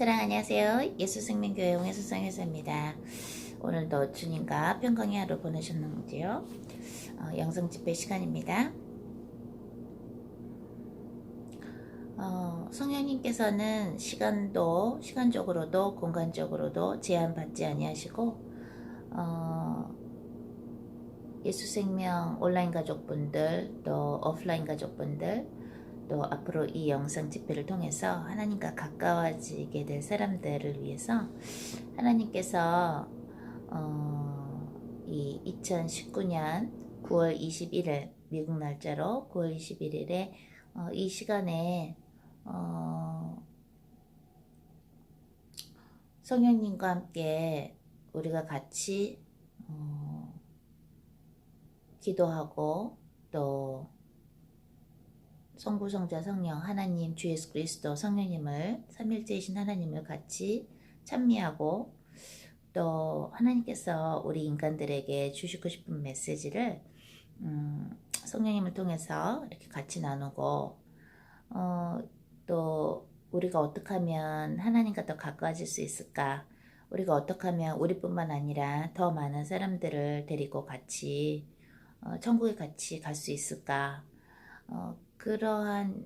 사랑 안녕하세요. 예수생명교회 홍혜수성교사입니다. 오늘도 주님과 평강의 하루 보내셨는지요? 영성 집회 시간입니다. 성령님께서는 시간적으로도 공간적으로도 제한받지 아니하시고 예수생명 온라인 가족분들 또 오프라인 가족분들 또 앞으로 이 영상 집회를 통해서 하나님과 가까워지게 될 사람들을 위해서 하나님께서 이 2019년 9월 21일 미국 날짜로 9월 21일에 이 시간에 성령님과 함께 우리가 같이 기도하고 또 성부 성자 성령 하나님 주 예수 그리스도 성령님을 삼일째이신 하나님을 같이 찬미하고 또 하나님께서 우리 인간들에게 주시고 싶은 메시지를 성령님을 통해서 이렇게 같이 나누고 또 우리가 어떻게 하면 하나님과 더 가까워질 수 있을까, 우리가 어떻게 하면 우리뿐만 아니라 더 많은 사람들을 데리고 같이 천국에 같이 갈 수 있을까, 그러한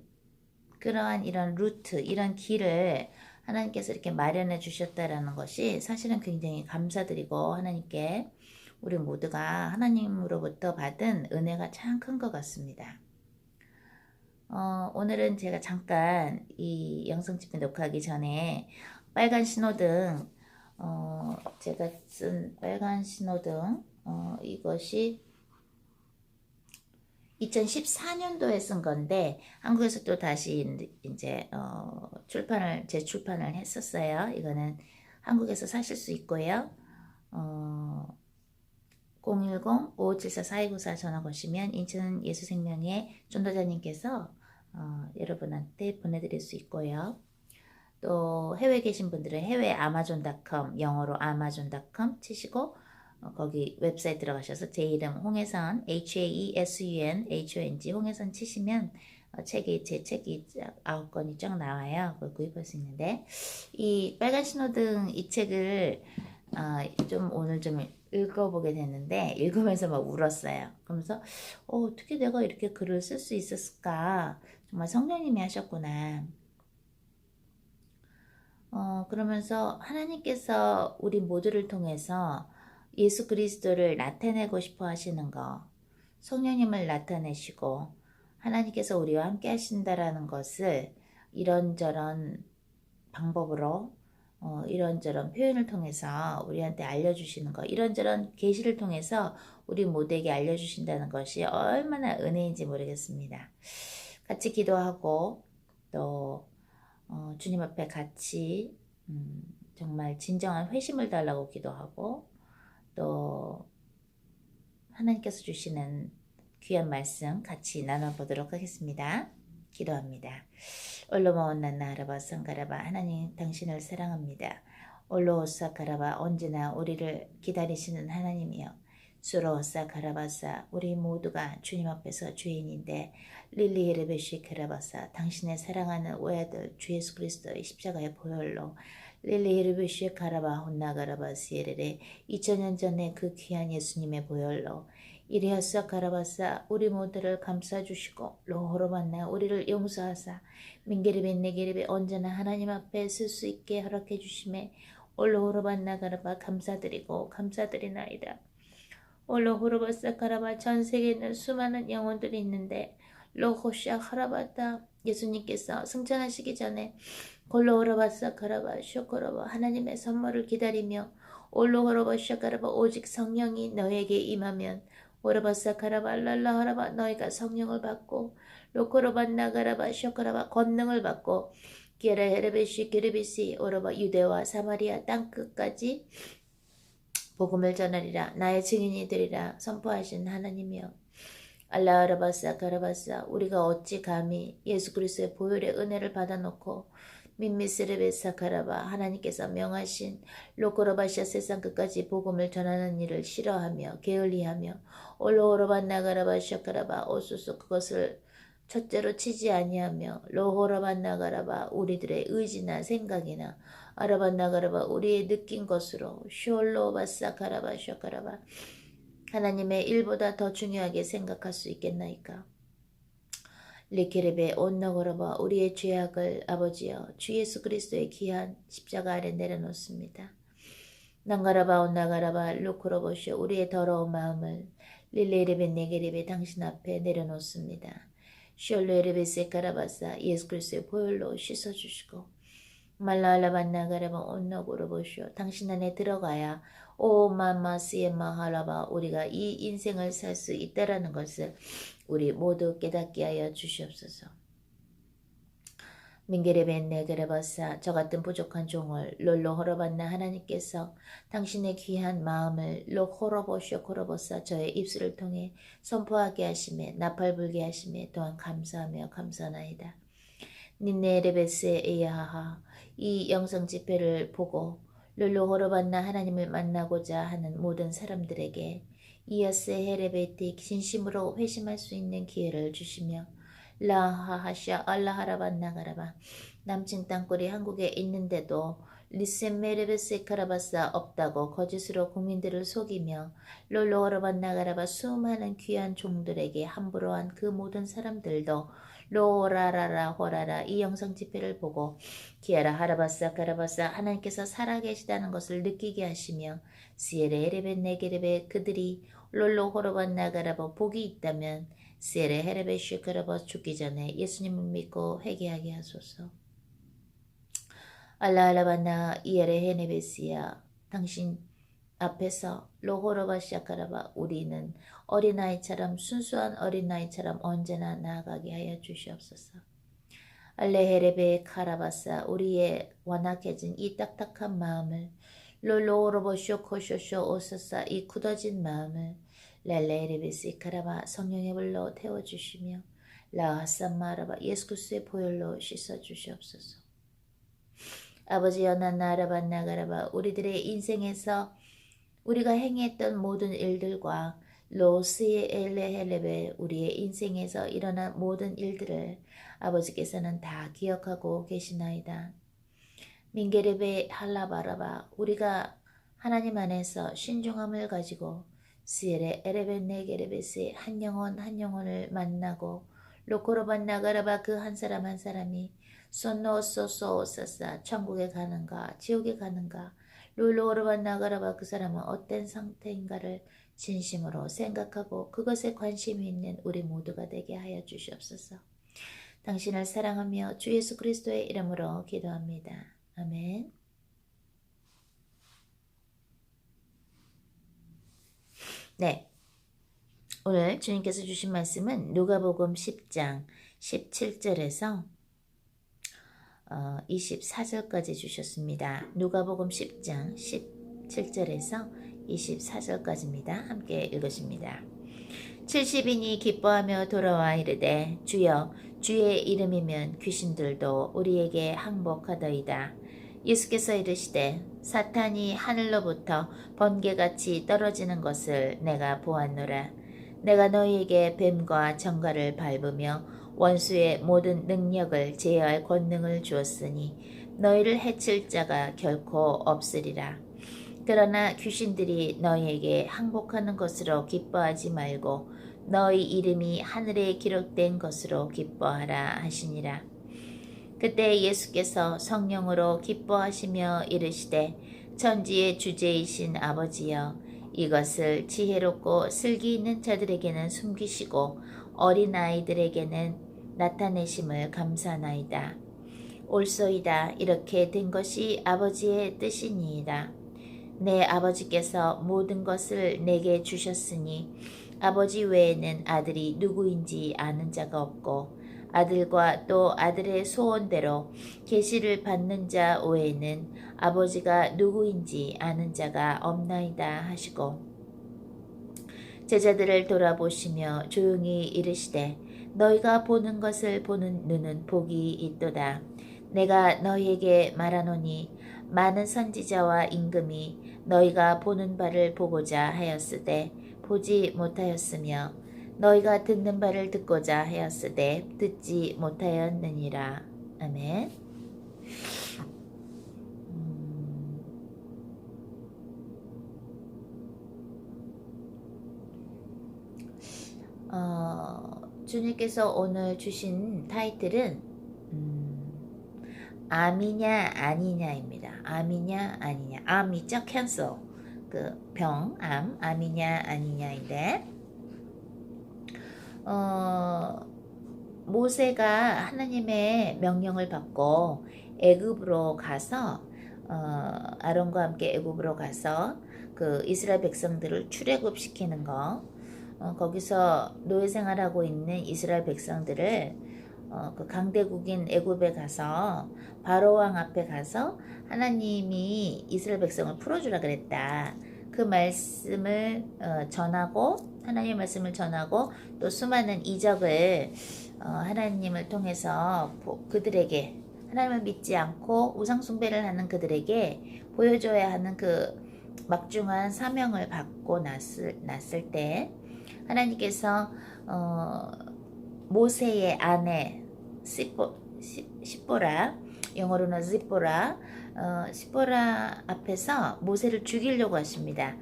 이런 루트, 이런 길을 하나님께서 이렇게 마련해 주셨다라는 것이 사실은 굉장히 감사드리고 하나님께 우리 모두가 하나님으로부터 받은 은혜가 참 큰 것 같습니다. 오늘은 제가 잠깐 이 영상 집회 녹화하기 전에 빨간 신호등, 제가 쓴 빨간 신호등, 이것이 2014년도에 쓴 건데 한국에서 또 다시 이제 재출판을 했었어요. 이거는 한국에서 사실 수 있고요. 010-5574-4294 전화 거시면 인천 예수생명의 전도자님께서 여러분한테 보내드릴 수 있고요. 또 해외에 계신 분들은 해외 아마존.com, 영어로 아마존.com 치시고 거기 웹사이트 들어가셔서 제 이름 홍혜선 HAESUN 홍혜선 치시면 제 책이 9권이 쫙 나와요. 그걸 구입할 수 있는데 이 빨간 신호등 이 책을 오늘 좀 읽어보게 됐는데 읽으면서 막 울었어요. 그러면서 어떻게 내가 이렇게 글을 쓸 수 있었을까, 정말 성령님이 하셨구나. 그러면서 하나님께서 우리 모두를 통해서 예수 그리스도를 나타내고 싶어 하시는 거, 성령님을 나타내시고 하나님께서 우리와 함께 하신다라는 것을 이런저런 방법으로 이런저런 표현을 통해서 우리한테 알려주시는 거, 이런저런 계시를 통해서 우리 모두에게 알려주신다는 것이 얼마나 은혜인지 모르겠습니다. 같이 기도하고 또 주님 앞에 같이 정말 진정한 회심을 달라고 기도하고 또 하나님께서 주시는 귀한 말씀 같이 나눠보도록 하겠습니다. 기도합니다. 올로마온난나 하라바 상가라바, 하나님 당신을 사랑합니다. 올로오사 가라바, 언제나 우리를 기다리시는 하나님이여. 수로오사 가라바사, 우리 모두가 주님 앞에서 죄인인데 릴리에르베시 가라바사, 당신의 사랑하는 오야들 주 예수 그리스도의 십자가의 보혈로 릴리에르베시 가라바 혼나가라바시에레레, 2000년 전에 그 귀한 예수님의 보혈로 이리하사 가라바사, 우리 모두를 감싸주시고 로호로 만나 우리를 용서하사 민게리베 네게리베 언제나 하나님 앞에 쓸 수 있게 허락해 주심에 올로호로 만나 가라바 감사드리고 감사드리나이다. 올로호로바사 가라바, 전 세계에 있는 수많은 영혼들이 있는데 로호샤 하라바다, 예수님께서 승천하시기 전에 골로호로바사 가라바 쇼코로바, 하나님의 선물을 기다리며 올로호로바샤 가라바, 오직 성령이 너에게 임하면 오라바사 가라바 랄라 하라바, 너희가 성령을 받고 로코로반나 가라바 쇼코라바, 권능을 받고 게레헤레베시 게르비시 오라바, 유대와 사마리아 땅끝까지 복음을 전하리라. 나의 증인이 되리라. 선포하신 하나님이여. 알라하라바사 가라바사, 우리가 어찌 감히 예수 그리스도의 보혈의 은혜를 받아놓고 민미스레베사 가라바, 하나님께서 명하신 로코로바시아 세상 끝까지 복음을 전하는 일을 싫어하며 게을리하며 올로오로바 나가라바시아 가라바 오소소, 그것을 첫째로 치지 아니하며 로호라반나가라바 우리들의 의지나 생각이나 아라반나가라바 우리의 느낀 것으로 숄로바사카라바 셔카라바 하나님의 일보다 더 중요하게 생각할 수 있겠나이까? 리케레베 온너거라바 우리의 죄악을 아버지여 주 예수 그리스도의 귀한 십자가 아래 내려놓습니다. 난가라바 온나가라바 루크로보쇼 우리의 더러운 마음을 릴레레베 네게레베 당신 앞에 내려놓습니다. 숄레레베 세카라바사 예수 그리스도의 보혈로 씻어주시고 말라알라반나가라바 온너고로보쇼 당신 안에 들어가야 오 마마스에 마하라바 우리가 이 인생을 살 수 있다라는 것을 우리 모두 깨닫게 하여 주시옵소서. 민게레벤네게레바사 저 같은 부족한 종을 롤로 허러봤나 하나님께서 당신의 귀한 마음을 로호로보쇼코로보사 저의 입술을 통해 선포하게 하심에 나팔불게 하심에 또한 감사하며 감사나이다. 닌네레베스에 에야하하 이 영성 집회를 보고 롤로 허러봤나 하나님을 만나고자 하는 모든 사람들에게 이어스 헤레베티 진심으로 회심할 수 있는 기회를 주시며 라하하샤 알라하라반나가라바 남친 땅굴이 한국에 있는데도 리셈메레베세카라바사 없다고 거짓으로 국민들을 속이며 롤로하라반나가라바 수많은 귀한 종들에게 함부로 한 그 모든 사람들도 로라라라 호라라 이 영상 집회를 보고 기아라 하라바사 카라바사 하나님께서 살아계시다는 것을 느끼게 하시며 시에레 에레베 네게레베 그들이 롤로 호라반나가라바 복이 있다면 시에레 헤레베 슈카라바 죽기 전에 예수님을 믿고 회개하게 하소서. 알라알라바나 이에레 헤네베시야 당신 앞에서 로호로바시아카라바 우리는 어린아이처럼 순수한 어린아이처럼 언제나 나아가게 하여 주시옵소서. 알레헤레베 카라바사 우리의 완악해진 이 딱딱한 마음을 롤로로보쇼코쇼쇼 오사사 이 굳어진 마음을 랄레헤레베시 카라바 성령의 불로 태워주시며 라하산마라바 예수 그리스도의 보혈로 씻어주시옵소서. 아버지 연한나라반나가라바 우리들의 인생에서 우리가 행했던 모든 일들과 로스의 엘레헬레베 우리의 인생에서 일어난 모든 일들을 아버지께서는 다 기억하고 계시나이다. 민게레베 할라바라바 우리가 하나님 안에서 신중함을 가지고 시에레 에레벤네게레베스의 한 영혼 한 영혼을 만나고 로코로반나가라바 그 한 사람 한 사람이 손노소소사사 천국에 가는가 지옥에 가는가 룰로르반나가라바 그 사람은 어떤 상태인가를 진심으로 생각하고 그것에 관심이 있는 우리 모두가 되게 하여 주시옵소서. 당신을 사랑하며 주 예수 그리스도의 이름으로 기도합니다. 아멘. 네, 오늘 주님께서 주신 말씀은 누가복음 10장 17절에서 24절까지 주셨습니다. 누가복음 10장 17절에서 24절까지입니다. 함께 읽으십니다. 70인이 기뻐하며 돌아와 이르되 주여 주의 이름이면 귀신들도 우리에게 항복하더이다. 예수께서 이르시되 사탄이 하늘로부터 번개같이 떨어지는 것을 내가 보았노라. 내가 너희에게 뱀과 정갈을 밟으며 원수의 모든 능력을 제어할 권능을 주었으니 너희를 해칠 자가 결코 없으리라. 그러나 귀신들이 너희에게 항복하는 것으로 기뻐하지 말고 너희 이름이 하늘에 기록된 것으로 기뻐하라 하시니라. 그때 예수께서 성령으로 기뻐하시며 이르시되 천지의 주제이신 아버지여 이것을 지혜롭고 슬기 있는 자들에게는 숨기시고 어린아이들에게는 나타내심을 감사나이다. 옳소이다. 이렇게 된 것이 아버지의 뜻이니이다. 내 아버지께서 모든 것을 내게 주셨으니 아버지 외에는 아들이 누구인지 아는 자가 없고 아들과 또 아들의 소원대로 계시를 받는 자 외에는 아버지가 누구인지 아는 자가 없나이다 하시고 제자들을 돌아보시며 조용히 이르시되 너희가 보는 것을 보는 눈은 복이 있도다. 내가 너희에게 말하노니 많은 선지자와 임금이 너희가 보는 바를 보고자 하였으되 보지 못하였으며 너희가 듣는 바를 듣고자 하였으되 듣지 못하였느니라. 아멘. 주님께서 오늘 주신 타이틀은 암이냐 아니냐입니다. 암이냐 아니냐. 암이죠? 캔슬. 그 병, 암이냐 아니냐인데 모세가 하나님의 명령을 받고 애굽으로 가서 아론과 함께 애굽으로 가서 그 이스라엘 백성들을 출애굽시키는 거, 거기서 노예 생활하고 있는 이스라엘 백성들을 그 강대국인 애굽에 가서 바로 왕 앞에 가서 하나님이 이스라엘 백성을 풀어주라 그랬다. 그 말씀을 전하고 하나님의 말씀을 전하고 또 수많은 이적을 하나님을 통해서 그들에게 하나님을 믿지 않고 우상 숭배를 하는 그들에게 보여줘야 하는 그 막중한 사명을 받고 났을 때 하나님께서 모세의 아내 시뽀라, 영어로는 시뽀라 앞에서 모세를 죽이려고 하십니다.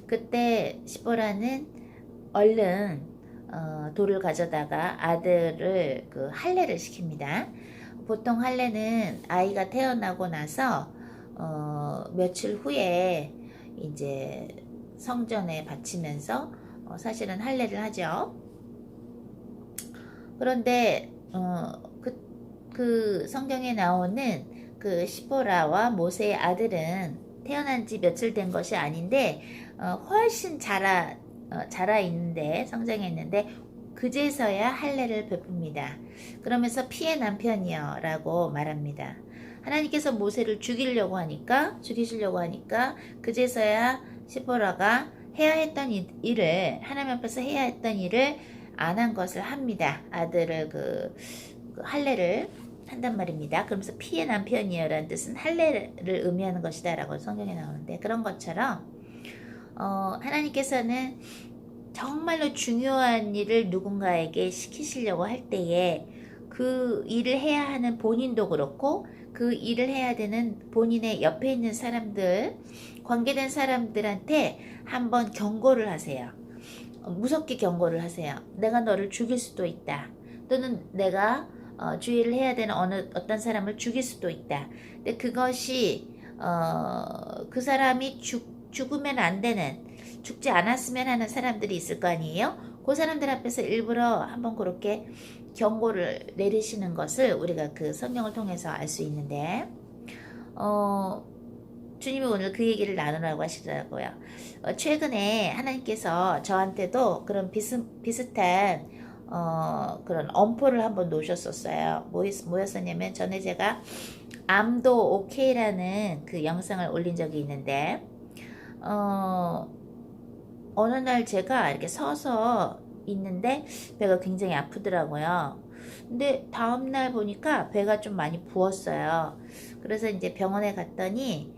그때 시뽀라는 얼른 돌을 가져다가 아들을 그 할례를 시킵니다. 보통 할례는 아이가 태어나고 나서 며칠 후에 이제 성전에 바치면서 사실은 할례를 하죠. 그런데 그 성경에 나오는 그 시보라와 모세의 아들은 태어난 지 며칠 된 것이 아닌데 훨씬 자라 있는데 성장해 있는데 그제서야 할례를 베풉니다. 그러면서 피의 남편이여 라고 말합니다. 하나님께서 모세를 죽이시려고 하니까 그제서야 시보라가 해야 했던 일을 하나님 앞에서 해야 했던 일을 안 한 것을 합니다. 아들을 그 할례를 한단 말입니다. 그러면서 피의 남편이여라는 뜻은 할례를 의미하는 것이다 라고 성경에 나오는데 그런 것처럼 하나님께서는 정말로 중요한 일을 누군가에게 시키시려고 할 때에 그 일을 해야 하는 본인도 그렇고 그 일을 해야 되는 본인의 옆에 있는 사람들, 관계된 사람들한테 한번 경고를 하세요. 무섭게 경고를 하세요. 내가 너를 죽일 수도 있다. 또는 내가 주의를 해야 되는 어떤 사람을 죽일 수도 있다. 근데 그것이 그 사람이 죽으면 안 되는, 죽지 않았으면 하는 사람들이 있을 거 아니에요? 그 사람들 앞에서 일부러 한번 그렇게 경고를 내리시는 것을 우리가 그 성경을 통해서 알 수 있는데 주님이 오늘 그 얘기를 나누라고 하시더라고요. 최근에 하나님께서 저한테도 그런 비슷한 그런 엄포를 한번 놓으셨었어요. 뭐였었냐면 전에 제가 암도 오케이라는 그 영상을 올린 적이 있는데 어느 날 제가 이렇게 서서 있는데 배가 굉장히 아프더라고요. 근데 다음날 보니까 배가 좀 많이 부었어요. 그래서 이제 병원에 갔더니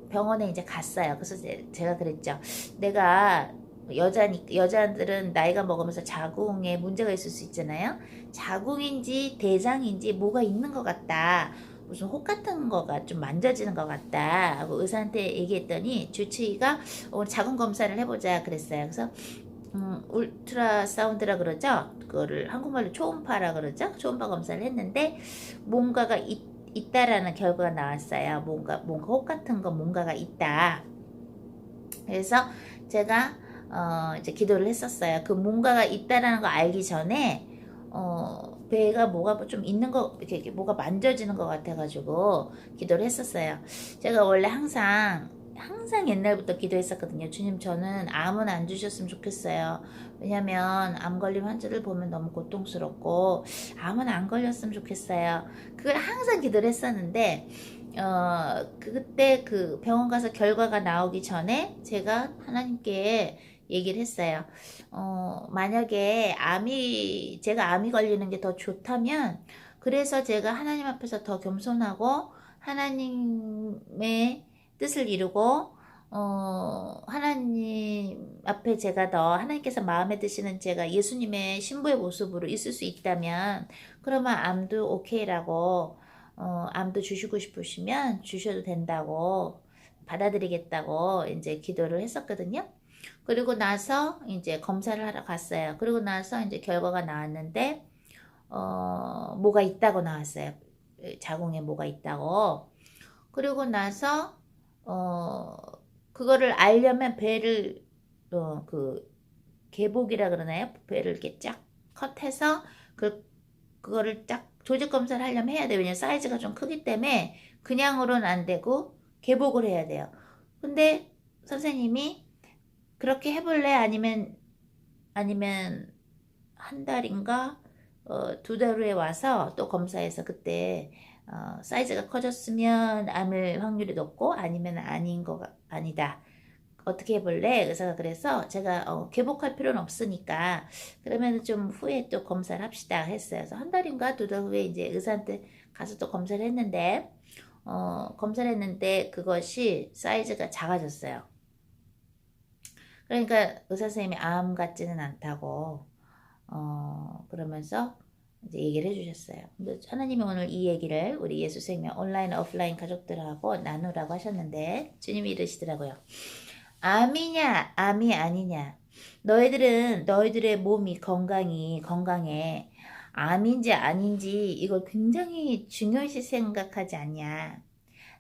병원에 이제 갔어요. 그래서 제가 그랬죠. 내가 여자들은 나이가 먹으면서 자궁에 문제가 있을 수 있잖아요. 자궁인지 대장인지 뭐가 있는 것 같다. 무슨 혹 같은 거가 좀 만져지는 것 같다 하고 의사한테 얘기했더니 주치의가 오늘 자궁 검사를 해보자 그랬어요. 그래서 울트라사운드라 그러죠. 그거를 한국말로 초음파라 그러죠. 초음파 검사를 했는데 뭔가가 있다라는 결과가 나왔어요. 뭔가 혹 같은 거 뭔가가 있다. 그래서 제가 이제 기도를 했었어요. 그 뭔가가 있다라는 거 알기 전에 배가 뭐가 좀 있는 거 이렇게 뭐가 만져지는 것 같아가지고 기도를 했었어요. 제가 원래 항상 옛날부터 기도했었거든요. 주님, 저는 암은 안 주셨으면 좋겠어요. 왜냐면 암 걸린 환자들 보면 너무 고통스럽고 암은 안 걸렸으면 좋겠어요. 그걸 항상 기도를 했었는데 그때 그 병원 가서 결과가 나오기 전에 제가 하나님께 얘기를 했어요. 만약에 제가 암이 걸리는 게 더 좋다면 그래서 제가 하나님 앞에서 더 겸손하고 하나님의 뜻을 이루고 하나님 앞에 제가 더 하나님께서 마음에 드시는 제가 예수님의 신부의 모습으로 있을 수 있다면 그러면 암도 오케이라고 암도 주시고 싶으시면 주셔도 된다고 받아들이겠다고 이제 기도를 했었거든요. 그리고 나서 이제 검사를 하러 갔어요. 그리고 나서 이제 결과가 나왔는데 뭐가 있다고 나왔어요. 자궁에 뭐가 있다고. 그리고 나서 어 그거를 알려면 배를 그 개복이라 그러나요? 배를 이렇게 쫙 컷해서 그거를 쫙 조직 검사를 하려면 해야 돼요. 왜냐면 사이즈가 좀 크기 때문에 그냥으로는 안 되고 개복을 해야 돼요. 근데 선생님이 그렇게 해볼래? 아니면 한 달인가 2달 후에 와서 또 검사해서 그때 사이즈가 커졌으면 암일 확률이 높고 아니면 아니다. 어떻게 해볼래? 의사가 그래서 제가 개복할 필요는 없으니까 그러면 좀 후에 또 검사를 합시다 했어요. 그래서 한 달인가 2달 후에 이제 의사한테 가서 또 검사를 했는데 그것이 사이즈가 작아졌어요. 그러니까 의사 선생님이 암 같지는 않다고 그러면서 이제 얘기를 해주셨어요. 근데 하나님이 오늘 이 얘기를 우리 예수 생명 온라인 오프라인 가족들하고 나누라고 하셨는데 주님이 이러시더라고요. 암이냐 암이 아니냐, 너희들의 몸이 건강해 암인지 아닌지 이걸 굉장히 중요시 생각하지 않냐.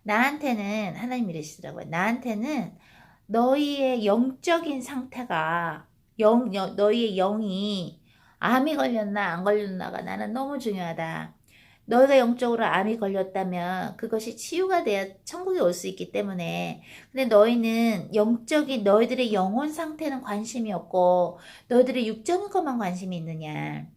나한테는 하나님 이러시더라고요. 나한테는 너희의 영적인 상태가 너희의 영이 암이 걸렸나 안 걸렸나가 나는 너무 중요하다. 너희가 영적으로 암이 걸렸다면 그것이 치유가 돼야 천국에 올 수 있기 때문에, 근데 너희는 영적인 너희들의 영혼 상태는 관심이 없고 너희들의 육적인 것만 관심이 있느냐.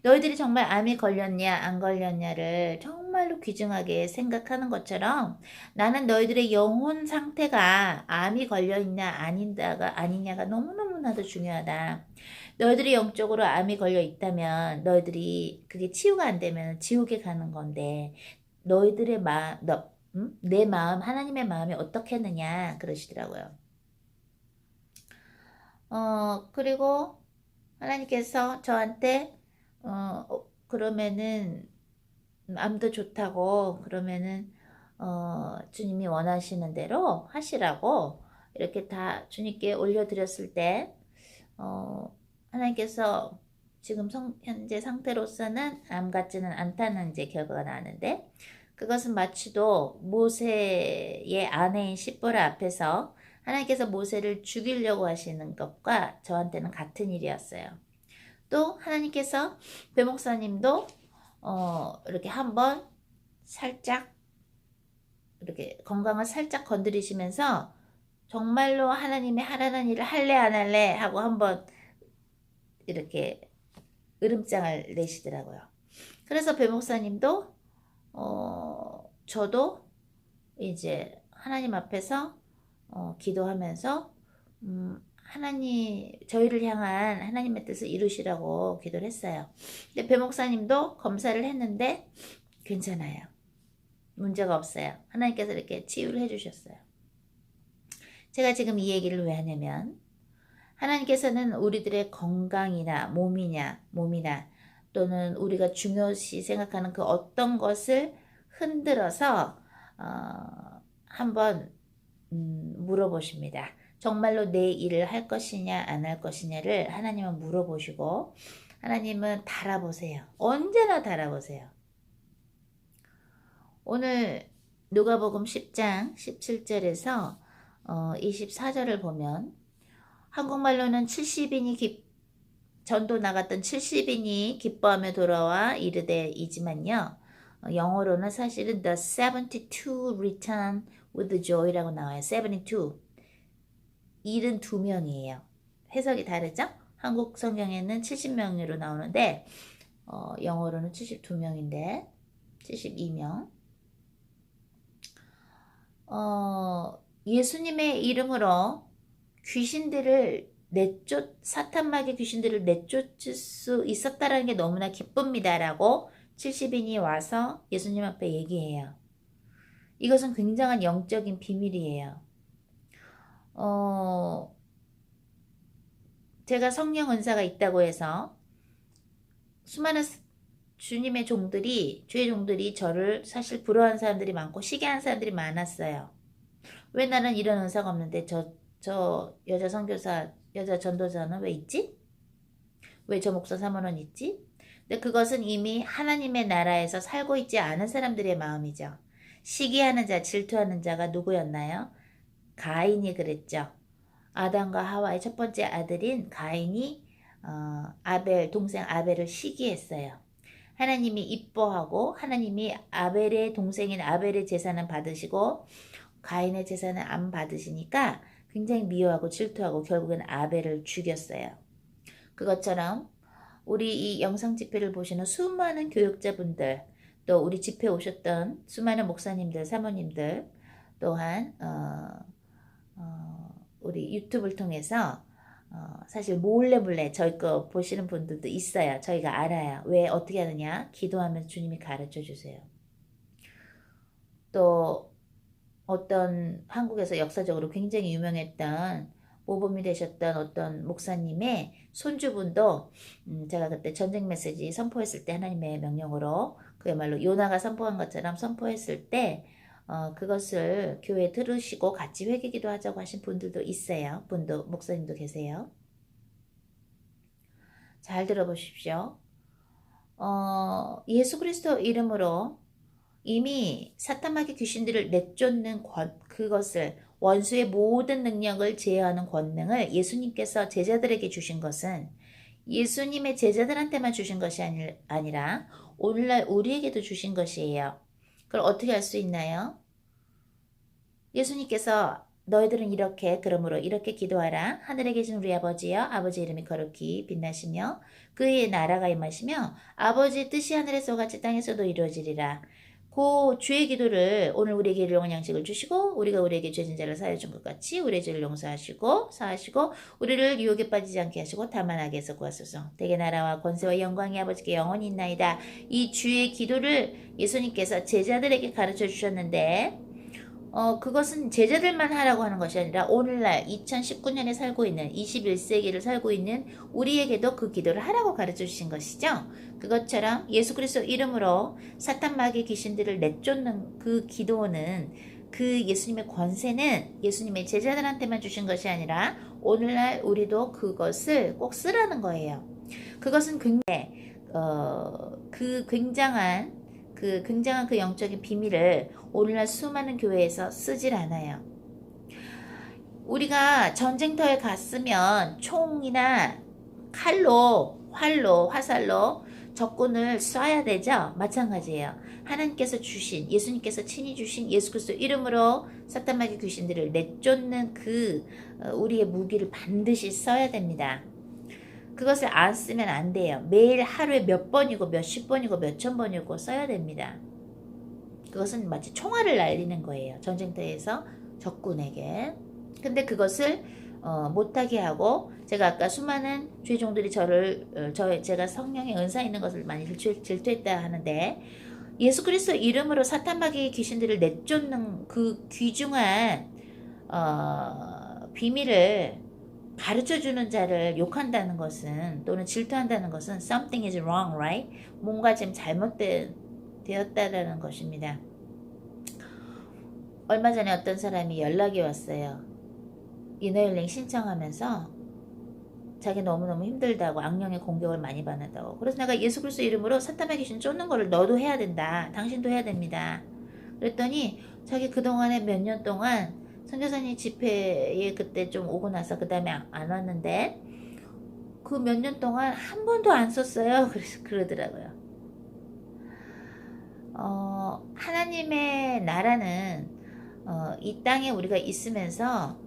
너희들이 정말 암이 걸렸냐 안 걸렸냐를 정말로 귀중하게 생각하는 것처럼 나는 너희들의 영혼 상태가 암이 걸려있냐 아니냐가 너무너무나도 중요하다. 너희들이 영적으로 암이 걸려 있다면 너희들이 그게 치유가 안 되면 지옥에 가는 건데 너희들의 내 마음 하나님의 마음이 어떻겠느냐 그러시더라고요. 그리고 하나님께서 저한테 그러면은 암도 좋다고 그러면은 주님이 원하시는 대로 하시라고 이렇게 다 주님께 올려드렸을 때 하나님께서 지금 현재 상태로서는 암 같지는 않다는 이제 결과가 나왔는데, 그것은 마치도 모세의 아내인 시보라 앞에서 하나님께서 모세를 죽이려고 하시는 것과 저한테는 같은 일이었어요. 또 하나님께서 배 목사님도 이렇게 한번 살짝 이렇게 건강을 살짝 건드리시면서 정말로 하나님이 하라는 일을 할래 안 할래 하고 한번 이렇게 으름장을 내시더라고요. 그래서 배 목사님도 저도 이제 하나님 앞에서 기도하면서 저희를 향한 하나님의 뜻을 이루시라고 기도를 했어요. 근데 배 목사님도 검사를 했는데 괜찮아요. 문제가 없어요. 하나님께서 이렇게 치유를 해주셨어요. 제가 지금 이 얘기를 왜 하냐면 하나님께서는 우리들의 건강이나 몸이나 또는 우리가 중요시 생각하는 그 어떤 것을 흔들어서 한번 물어보십니다. 정말로 내 일을 할 것이냐 안 할 것이냐를 하나님은 물어보시고 하나님은 달아보세요. 언제나 달아보세요. 오늘 누가복음 10장 17절에서 24절을 보면 한국말로는 70인이 전도 나갔던 70인이 기뻐하며 돌아와 이르되 이지만요. 영어로는 사실은 the 72 return with joy라고 나와요. 72. 72명이에요. 해석이 다르죠? 한국 성경에는 70명으로 나오는데 영어로는 72명인데 72명. 예수님의 이름으로 사탄마귀 귀신들을 내쫓을 수 있었다라는 게 너무나 기쁩니다라고 70인이 와서 예수님 앞에 얘기해요. 이것은 굉장한 영적인 비밀이에요. 어, 제가 성령 은사가 있다고 해서 수많은 주님의 종들이, 주의 종들이 저를 사실 부러워하는 사람들이 많고 시기하는 사람들이 많았어요. 왜 나는 이런 은사가 없는데 저 여자 선교사, 여자 전도자는 왜 있지? 왜 저 목사 사모는 있지? 근데 그것은 이미 하나님의 나라에서 살고 있지 않은 사람들의 마음이죠. 시기하는 자, 질투하는 자가 누구였나요? 가인이 그랬죠. 아담과 하와의 첫 번째 아들인 가인이 아벨, 동생 아벨을 시기했어요. 하나님이 이뻐하고 하나님이 아벨의 동생인 아벨의 제사는 받으시고 가인의 제사는 안 받으시니까 굉장히 미워하고 질투하고 결국엔 아벨을 죽였어요. 그것처럼 우리 이 영상 집회를 보시는 수많은 교육자분들, 또 우리 집회 오셨던 수많은 목사님들, 사모님들, 또한 우리 유튜브를 통해서 사실 몰래 저희 거 보시는 분들도 있어요. 저희가 알아요. 왜 어떻게 하느냐? 기도하면 주님이 가르쳐 주세요. 또 어떤 한국에서 역사적으로 굉장히 유명했던 모범이 되셨던 어떤 목사님의 손주분도 제가 그때 전쟁 메시지 선포했을 때 하나님의 명령으로 그야말로 요나가 선포한 것처럼 선포했을 때 그것을 교회에 들으시고 같이 회개기도 하자고 하신 분들도 있어요. 분도 목사님도 계세요. 잘 들어보십시오. 예수 그리스도 이름으로 이미 사탄마귀 귀신들을 내쫓는 그것을 원수의 모든 능력을 제어하는 권능을 예수님께서 제자들에게 주신 것은 예수님의 제자들한테만 주신 것이 아니라 오늘날 우리에게도 주신 것이에요. 그걸 어떻게 할 수 있나요? 예수님께서 너희들은 그러므로 이렇게 기도하라. 하늘에 계신 우리 아버지여, 아버지 이름이 거룩히 빛나시며 그의 나라가 임하시며 아버지의 뜻이 하늘에서 같이 땅에서도 이루어지리라. 그 주의 기도를 오늘 우리에게 일용할 양식을 주시고 우리가 우리에게 죄진 자를 사하여 준 것 같이 우리의 죄를 용서하시고 사하시고 우리를 유혹에 빠지지 않게 하시고 다만 악에서 구하소서. 대개 나라와 권세와 영광이 아버지께 영원히 있나이다. 이 주의 기도를 예수님께서 제자들에게 가르쳐 주셨는데 그것은 제자들만 하라고 하는 것이 아니라 오늘날 2019년에 살고 있는 21세기를 살고 있는 우리에게도 그 기도를 하라고 가르쳐 주신 것이죠. 그것처럼 예수 그리스도 이름으로 사탄 마귀 귀신들을 내쫓는 그 기도는 그 예수님의 권세는 예수님의 제자들한테만 주신 것이 아니라 오늘날 우리도 그것을 꼭 쓰라는 거예요. 그것은 굉장히 굉장한 그 영적인 비밀을 오늘날 수많은 교회에서 쓰질 않아요. 우리가 전쟁터에 갔으면 총이나 칼로, 활로, 화살로 적군을 쏴야 되죠? 마찬가지예요. 하나님께서 주신, 예수님께서 친히 주신 예수 그리스도 이름으로 사탄마귀 귀신들을 내쫓는 우리의 무기를 반드시 써야 됩니다. 그것을 안 쓰면 안 돼요. 매일 하루에 몇 번이고 몇십 번이고 몇천 번이고 써야 됩니다. 그것은 마치 총알을 날리는 거예요. 전쟁터에서 적군에게. 근데 그것을 못하게 하고 제가 아까 수많은 주의 종들이 제가 성령의 은사 있는 것을 많이 질투했다 하는데 예수 그리스도 이름으로 사탄마귀 귀신들을 내쫓는 그 귀중한 비밀을 가르쳐주는 자를 욕한다는 것은 또는 질투한다는 것은 something is wrong, right? 뭔가 지금 잘못되었다라는 것입니다. 얼마 전에 어떤 사람이 연락이 왔어요. 이너힐링 신청하면서 자기 너무너무 힘들다고 악령의 공격을 많이 받는다고. 그래서 내가 예수 그리스도 이름으로 사탄마귀 귀신 쫓는 거를 너도 해야 된다. 당신도 해야 됩니다. 그랬더니 자기 그동안에 몇 년 동안 선교사님 집회에 그때 좀 오고 나서 그 다음에 안 왔는데 그 몇 년 동안 한 번도 안 썼어요. 그래서 그러더라고요. 하나님의 나라는 이 땅에 우리가 있으면서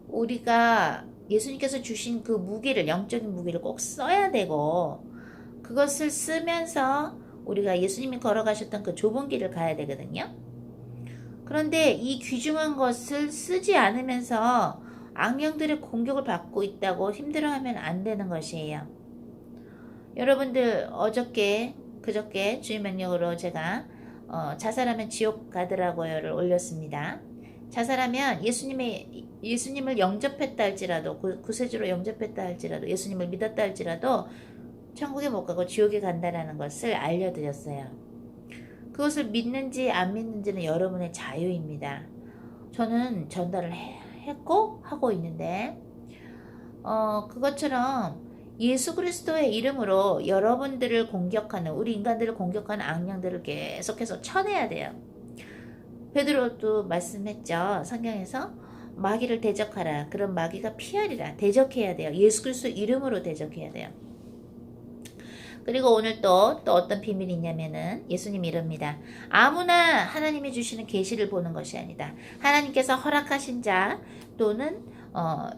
우리가 예수님께서 주신 그 무기를, 영적인 무기를 꼭 써야 되고 그것을 쓰면서 우리가 예수님이 걸어가셨던 그 좁은 길을 가야 되거든요. 그런데 이 귀중한 것을 쓰지 않으면서 악령들의 공격을 받고 있다고 힘들어하면 안 되는 것이에요. 여러분들 그저께 주의 명령으로 제가 자살하면 지옥 가더라고요를 올렸습니다. 자살하면 예수님을 영접했다 할지라도, 구세주로 영접했다 할지라도, 예수님을 믿었다 할지라도 천국에 못 가고 지옥에 간다라는 것을 알려드렸어요. 그것을 믿는지 안 믿는지는 여러분의 자유입니다. 저는 전달을 했고 하고 있는데, 그것처럼 예수 그리스도의 이름으로 여러분들을 공격하는, 우리 인간들을 공격하는 악령들을 계속해서 쳐내야 돼요. 베드로도 말씀했죠. 성경에서 마귀를 대적하라. 그런 마귀가 피하리라. 대적해야 돼요. 예수 그리스도 이름으로 대적해야 돼요. 그리고 오늘 또 어떤 비밀이 있냐면은 예수님 이럽니다. 아무나 하나님이 주시는 계시를 보는 것이 아니다. 하나님께서 허락하신 자 또는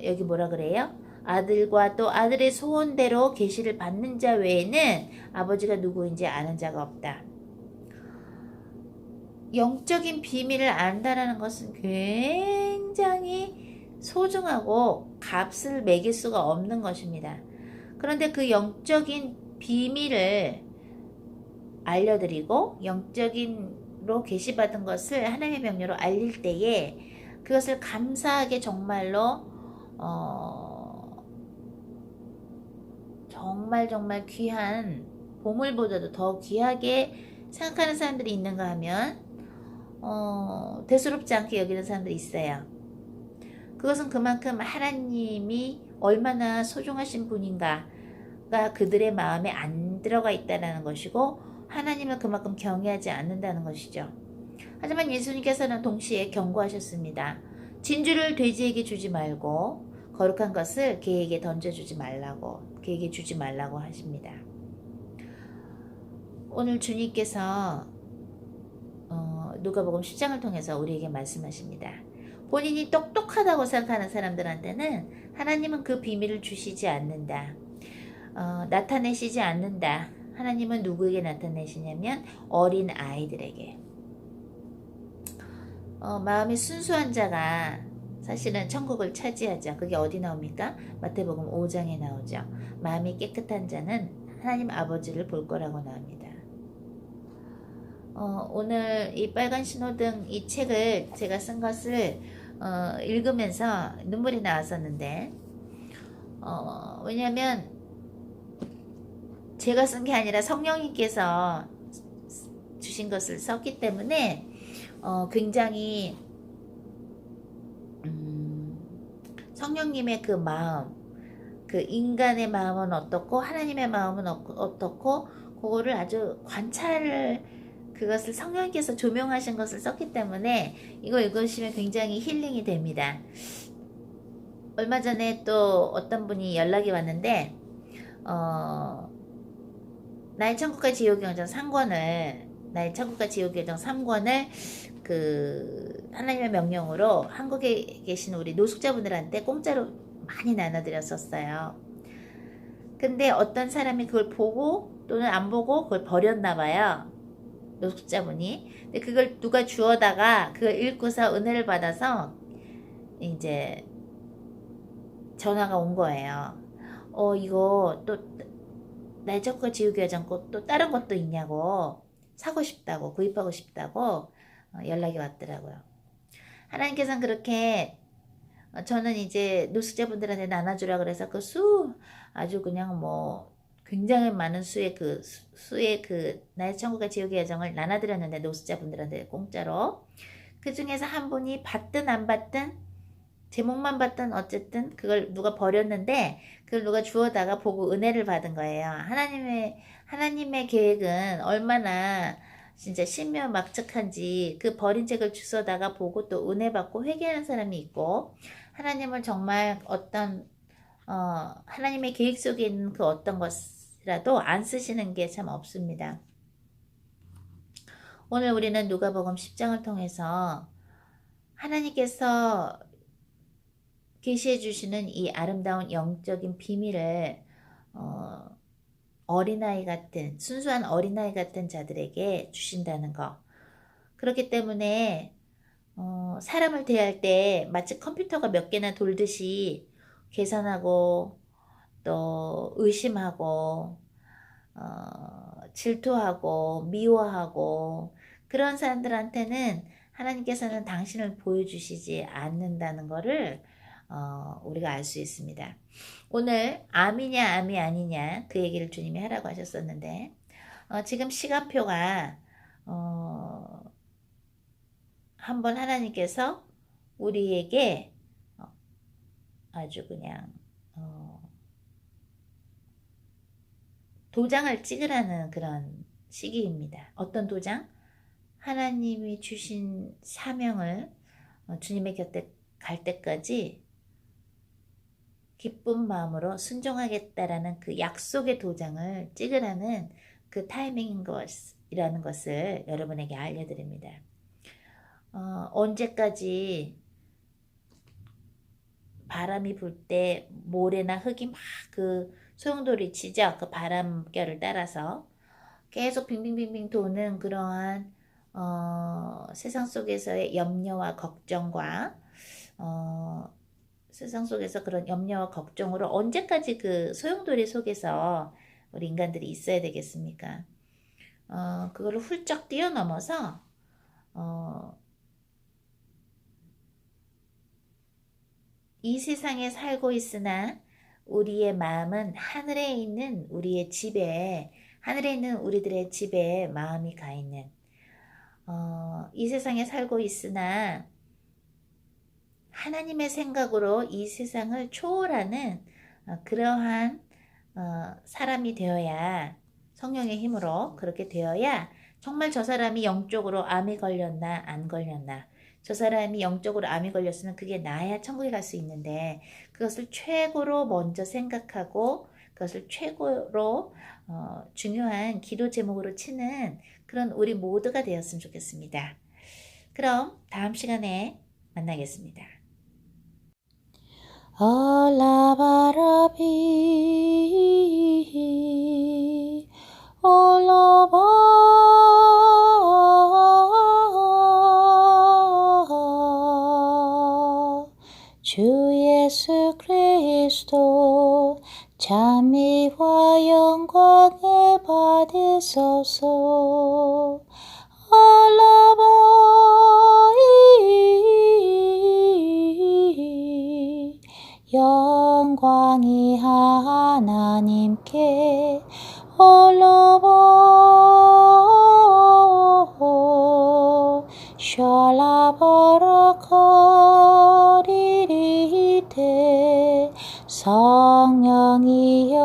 여기 뭐라 그래요? 아들과 또 아들의 소원대로 계시를 받는 자 외에는 아버지가 누구인지 아는 자가 없다. 영적인 비밀을 안다라는 것은 굉장히 소중하고 값을 매길 수가 없는 것입니다. 그런데 그 영적인 비밀을 알려드리고 영적인로 계시받은 것을 하나님의 명령으로 알릴 때에 그것을 감사하게 정말로 정말 귀한 보물보다도 더 귀하게 생각하는 사람들이 있는가 하면 대수롭지 않게 여기는 사람들이 있어요. 그것은 그만큼 하나님이 얼마나 소중하신 분인가가 그들의 마음에 안 들어가 있다는 것이고 하나님을 그만큼 경외하지 않는다는 것이죠. 하지만 예수님께서는 동시에 경고하셨습니다. 진주를 돼지에게 주지 말고 거룩한 것을 개에게 던져주지 말라고, 개에게 주지 말라고 하십니다. 오늘 주님께서 누가복음 10장을 통해서 우리에게 말씀하십니다. 본인이 똑똑하다고 생각하는 사람들한테는 하나님은 그 비밀을 주시지 않는다. 나타내시지 않는다. 하나님은 누구에게 나타내시냐면 어린 아이들에게. 마음이 순수한 자가 사실은 천국을 차지하죠. 그게 어디 나옵니까? 마태복음 5장에 나오죠. 마음이 깨끗한 자는 하나님 아버지를 볼 거라고 나옵니다. 오늘 이 빨간 신호등 이 책을 제가 쓴 것을 읽으면서 눈물이 나왔었는데 왜냐하면 제가 쓴 게 아니라 성령님께서 주신 것을 썼기 때문에 굉장히 성령님의 그 마음, 그 인간의 마음은 어떻고 하나님의 마음은 어떻고 그거를 아주 관찰을 그것을 성령님께서 조명하신 것을 썼기 때문에 이거 읽으시면 굉장히 힐링이 됩니다. 얼마 전에 또 어떤 분이 연락이 왔는데 나의 천국과 지옥의 결정 3권을 나의 천국과 지옥의 결정 3권을 그 하나님의 명령으로 한국에 계신 우리 노숙자분들한테 공짜로 많이 나눠드렸었어요. 근데 어떤 사람이 그걸 보고 또는 안 보고 그걸 버렸나 봐요. 노숙자분이. 근데 그걸 누가 주워다가 그걸 읽고서 은혜를 받아서 이제 전화가 온 거예요. 이거 또 나의 천국과 지옥의 여정 또 다른 것도 있냐고, 사고 싶다고, 구입하고 싶다고 연락이 왔더라고요. 하나님께서는 그렇게 저는 이제 노숙자분들한테 나눠주라 그래서 그 아주 그냥 뭐 굉장히 많은 수의 그 나의 천국과 지옥의 여정을 나눠드렸는데 노숙자분들한테 공짜로. 그 중에서 한 분이 받든 안 받든 제목만 받든 어쨌든 그걸 누가 버렸는데 그걸 누가 주워다가 보고 은혜를 받은 거예요. 하나님의 계획은 얼마나 진짜 신묘막측한지 그 버린 책을 주워다가 보고 또 은혜 받고 회개하는 사람이 있고 하나님을 정말 어떤 하나님의 계획 속에 있는 그 어떤 것이라도 안 쓰시는 게 참 없습니다. 오늘 우리는 누가복음 10장을 통해서 하나님께서 계시해 주시는 이 아름다운 영적인 비밀을 어린아이 같은 순수한 어린아이 같은 자들에게 주신다는 거. 그렇기 때문에 사람을 대할 때 마치 컴퓨터가 몇 개나 돌듯이 계산하고 또 의심하고 질투하고 미워하고 그런 사람들한테는 하나님께서는 당신을 보여주시지 않는다는 것을 우리가 알 수 있습니다. 오늘 암이냐 암이 아니냐 그 얘기를 주님이 하라고 하셨었는데 지금 시간표가 한번 하나님께서 우리에게 아주 그냥 도장을 찍으라는 그런 시기입니다. 어떤 도장? 하나님이 주신 사명을 주님의 곁에 갈 때까지 기쁜 마음으로 순종하겠다라는 그 약속의 도장을 찍으라는 그 타이밍인 것이라는 것을 여러분에게 알려드립니다. 언제까지 바람이 불 때 모래나 흙이 막 그 소용돌이 치죠. 그 바람결을 따라서 계속 빙빙빙빙 도는 그러한 세상 속에서의 염려와 걱정과 세상 속에서 그런 염려와 걱정으로 언제까지 그 소용돌이 속에서 우리 인간들이 있어야 되겠습니까? 그거를 훌쩍 뛰어넘어서 이 세상에 살고 있으나 우리의 마음은 하늘에 있는 우리의 집에, 하늘에 있는 우리들의 집에 마음이 가 있는 이 세상에 살고 있으나 하나님의 생각으로 이 세상을 초월하는 그러한 사람이 되어야, 성령의 힘으로 그렇게 되어야 정말 저 사람이 영적으로 암이 걸렸나 안 걸렸나, 저 사람이 영적으로 암이 걸렸으면 그게 나야 천국에 갈 수 있는데 그것을 최고로 먼저 생각하고 그것을 최고로 중요한 기도 제목으로 치는 그런 우리 모두가 되었으면 좋겠습니다. 그럼 다음 시간에 만나겠습니다. 올라바라비 올라바 주 예수 그리스도 찬미와 영광을 받으소서. 올라바이 영광이 하나님께 올라바 샬라바라카리리테 성령이여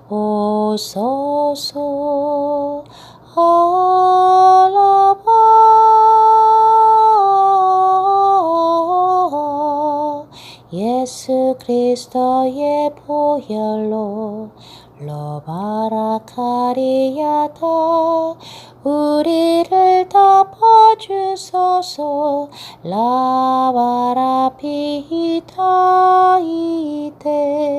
오소서. 알라바 예수 그리스도의 보혈로 로바라카리야다 우리를 덮어주소서. 라바라피히타이테